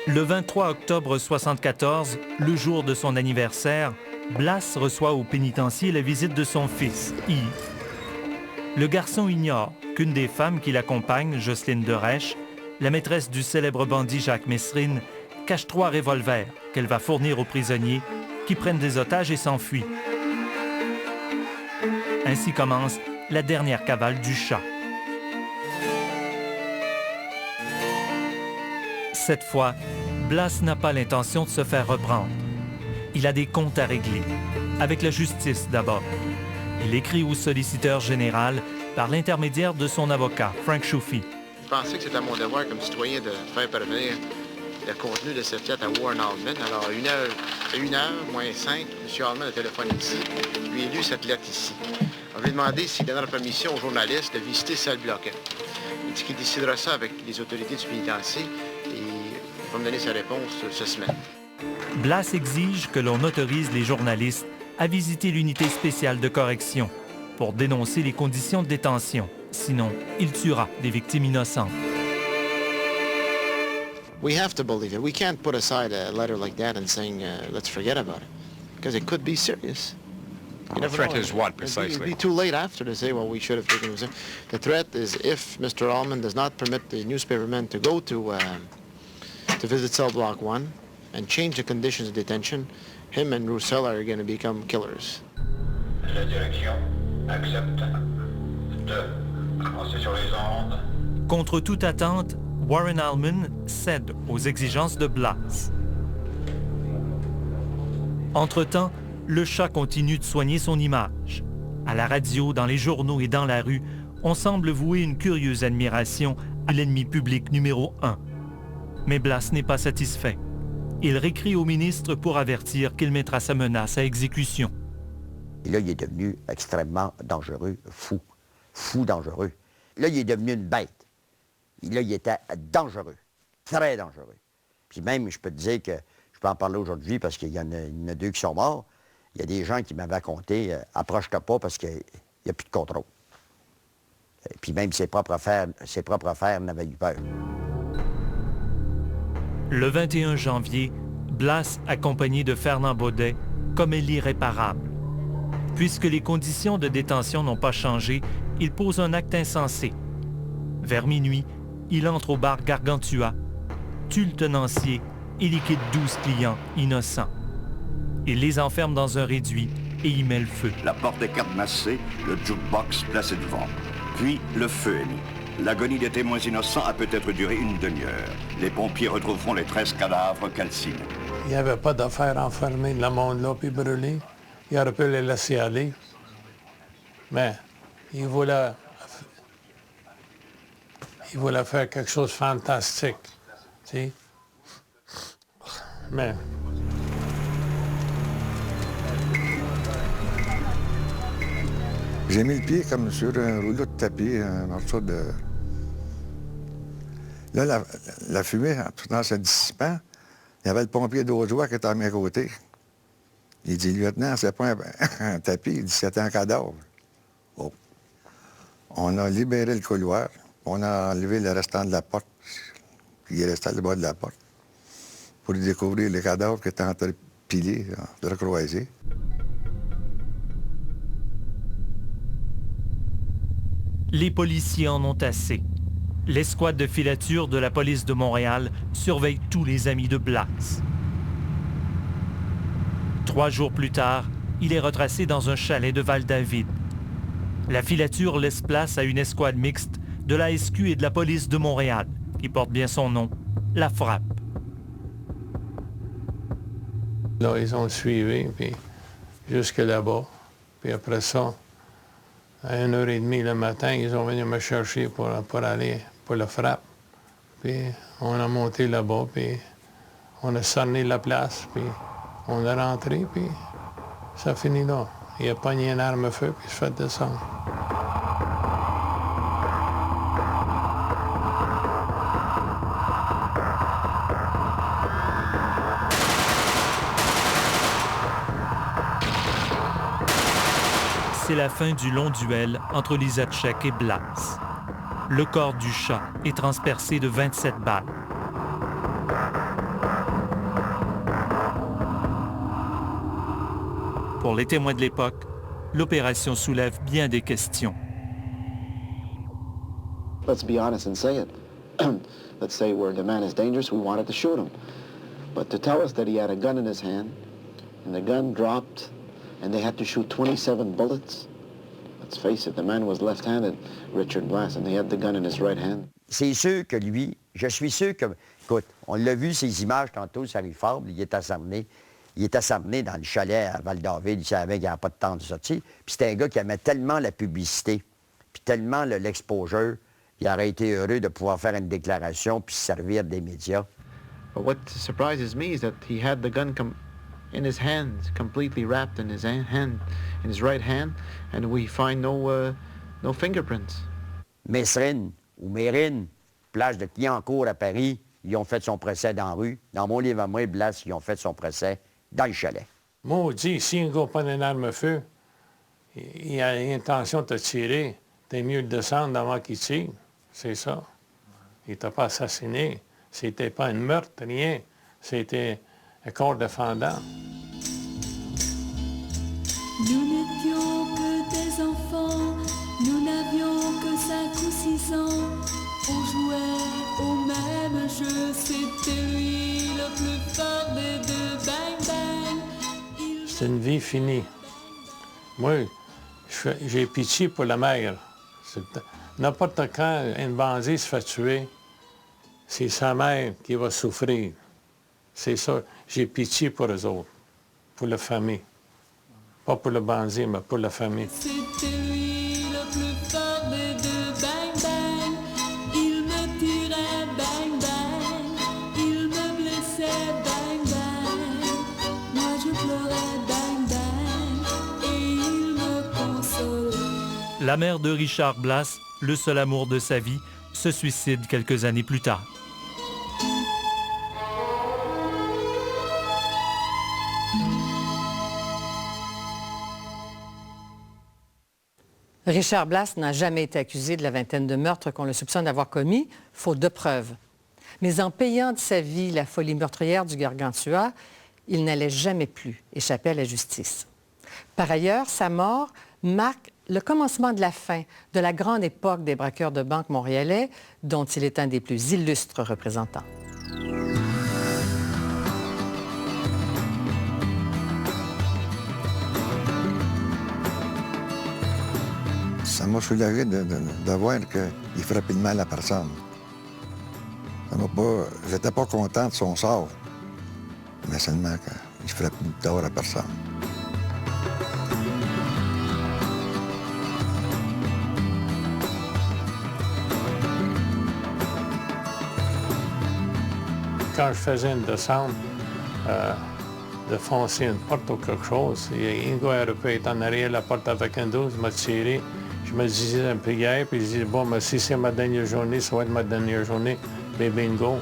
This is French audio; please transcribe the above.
Le 23 octobre 1974, le jour de son anniversaire, Blas reçoit au pénitencier la visite de son fils, Yves. Le garçon ignore qu'une des femmes qui l'accompagne, Jocelyne Derèche, la maîtresse du célèbre bandit Jacques Messrine, cache 3 revolvers qu'elle va fournir aux prisonniers qui prennent des otages et s'enfuient. Ainsi commence la dernière cavale du chat. Cette fois, Blas n'a pas l'intention de se faire reprendre. Il a des comptes à régler, avec la justice d'abord. Il écrit au solliciteur général par l'intermédiaire de son avocat, Frank Choufi. Je pensais que c'était à mon devoir comme citoyen de faire parvenir le contenu de cette lettre à Warren Allman. Alors, à 1h moins 5, M. Allman a téléphoné ici. Je lui ai lu cette lettre ici. On lui a demandé s'il donnait la permission aux journalistes de visiter celle bloquée. Il dit qu'il décidera ça avec les autorités du pénitencier et il va me donner sa réponse cette semaine. Blas exige que l'on autorise les journalistes à visiter l'unité spéciale de correction pour dénoncer les conditions de détention. Sinon, il tuera des victimes innocentes. We have to believe it. We can't put aside a letter like that and saying, let's forget about it, because it could be serious. The threat is what, precisely? It'd be too late after to say, well, we should have taken it. The threat is if Mr. Allman does not permit the newspapermen to go to visit cell block 1 and change the conditions of detention, him and Roussel are going to become killers. La direction accepte de commencer sur les ondes. Contre toute attente, Warren Allman cède aux exigences de Blas. Entre-temps, le chat continue de soigner son image. À la radio, dans les journaux et dans la rue, on semble vouer une curieuse admiration à l'ennemi public numéro 1. Mais Blas n'est pas satisfait. Il réécrit au ministre pour avertir qu'il mettra sa menace à exécution. Et là, il est devenu extrêmement dangereux, fou. Fou dangereux. Là, il est devenu une bête. Et là, il était dangereux, très dangereux. Puis même, je peux te dire que, je peux en parler aujourd'hui parce qu'il y en a 2 qui sont morts. Il y a des gens qui m'avaient raconté « approche-toi pas parce qu'il n'y a plus de contrôle ». Puis même ses propres frères n'avaient eu peur. Le 21 janvier, Blas, accompagné de Fernand Baudet, commet l'irréparable. Puisque les conditions de détention n'ont pas changé, il pose un acte insensé. Vers minuit, il entre au bar Gargantua, tue le tenancier et liquide 12 clients innocents. Il les enferme dans un réduit et y met le feu. La porte est cadenassée, le jukebox placé devant. Puis, le feu est mis. L'agonie des témoins innocents a peut-être duré une demi-heure. Les pompiers retrouveront les 13 cadavres calcinés. Il n'y avait pas d'affaire à enfermer le monde là puis brûler. Il aurait pu les laisser aller. Mais il voulait faire quelque chose de fantastique. Tu sais? Mais j'ai mis le pied comme sur un rouleau de tapis, un morceau de... Là, la fumée, tout en se dissipant, il y avait le pompier d'Aujoie qui était à mes côtés. Il dit, lieutenant, c'est pas un tapis, il dit, c'était un cadavre. Oh. On a libéré le couloir, on a enlevé le restant de la porte, qui est resté à le bas de la porte, pour y découvrir les cadavres qui étaient entrepilés, recroisés. Les policiers en ont assez. L'escouade de filature de la police de Montréal surveille tous les amis de Blas. 3 jours plus tard, il est retracé dans un chalet de Val-David. La filature laisse place à une escouade mixte de la SQ et de la police de Montréal, qui porte bien son nom, la Frappe. là, ils ont suivi, puis jusque là-bas. Puis après ça, à 1h30 le matin, ils ont venu me chercher pour aller pour la Frappe. Puis on a monté là-bas, puis on a cerné la place, puis on est rentré, puis ça finit là. Il a pogné une arme à feu, puis il se fait descendre. C'est la fin du long duel entre Lisacek et Blas. Le corps du chat est transpercé de 27 balles. Pour les témoins de l'époque, l'opération soulève bien des questions. Let's be honest and say it. Let's say where the man is dangerous, we wanted to shoot him. But to tell us that he had a gun in his hand, and the gun dropped, and they had to shoot 27 bullets, let's face it, the man was left-handed, Richard Blass, and he had the gun in his right hand. C'est sûr que lui, je suis sûr que, écoute, on l'a vu ces images tantôt, ça lui fable, il est asserné. Il est asserné dans le chalet à Val-David, il savait qu'il n'y avait pas de temps de sortie. Puis c'était un gars qui aimait tellement la publicité, puis tellement l'exposure, il aurait été heureux de pouvoir faire une déclaration puis se servir des médias. But what surprises me is that he had the gun in his hand, completely wrapped in his hand, in his right hand, and we find no fingerprints. Messrine ou Mérine, plage de Clignancourt à Paris, ils ont fait son procès dans la rue. Dans mon livre à moi, Blas, ils ont fait son procès dans le chalet. Maudit, si un gars prend une arme à feu, il a l'intention de te tirer, t'es mieux de descendre avant qu'il tire. C'est ça. Il t'a pas assassiné. C'était pas une meurtre, rien. C'était un corps défendant. Nous n'étions que des enfants, nous n'avions que 5 ou 6 ans. On jouait au même jeu, c'était lui le plus fort des deux. Bang, bang. C'est une vie finie. Moi, j'ai pitié pour la mère. N'importe quand une bandit se fait tuer, c'est sa mère qui va souffrir. C'est ça. J'ai pitié pour eux autres, pour la famille. Pas pour le bandit, mais pour la famille. C'était lui le plus fort des deux. Bang, bang. Il me tirait, bang, bang. Il me blessait, bang, bang. Moi je pleurais, bang, bang. Et il me consolait. La mère de Richard Blass, le seul amour de sa vie, se suicide quelques années plus tard. Richard Blass n'a jamais été accusé de la vingtaine de meurtres qu'on le soupçonne d'avoir commis, faute de preuves. Mais en payant de sa vie la folie meurtrière du Gargantua, il n'allait jamais plus échapper à la justice. Par ailleurs, sa mort marque le commencement de la fin de la grande époque des braqueurs de banque montréalais, dont il est un des plus illustres représentants. Ça m'a soulagé de voir qu'il frappait de mal à personne. Ça m'a pas... J'étais pas content de son sort, mais seulement qu'il frappait d'or à personne. Quand je faisais une descente, de foncer une porte ou quelque chose, il y a un gars européen est en arrière de la porte avec un 12, il m'a tiré. Je me disais une prière, puis je disais, bon, mais si c'est ma dernière journée, ça va être ma dernière journée, mais bingo.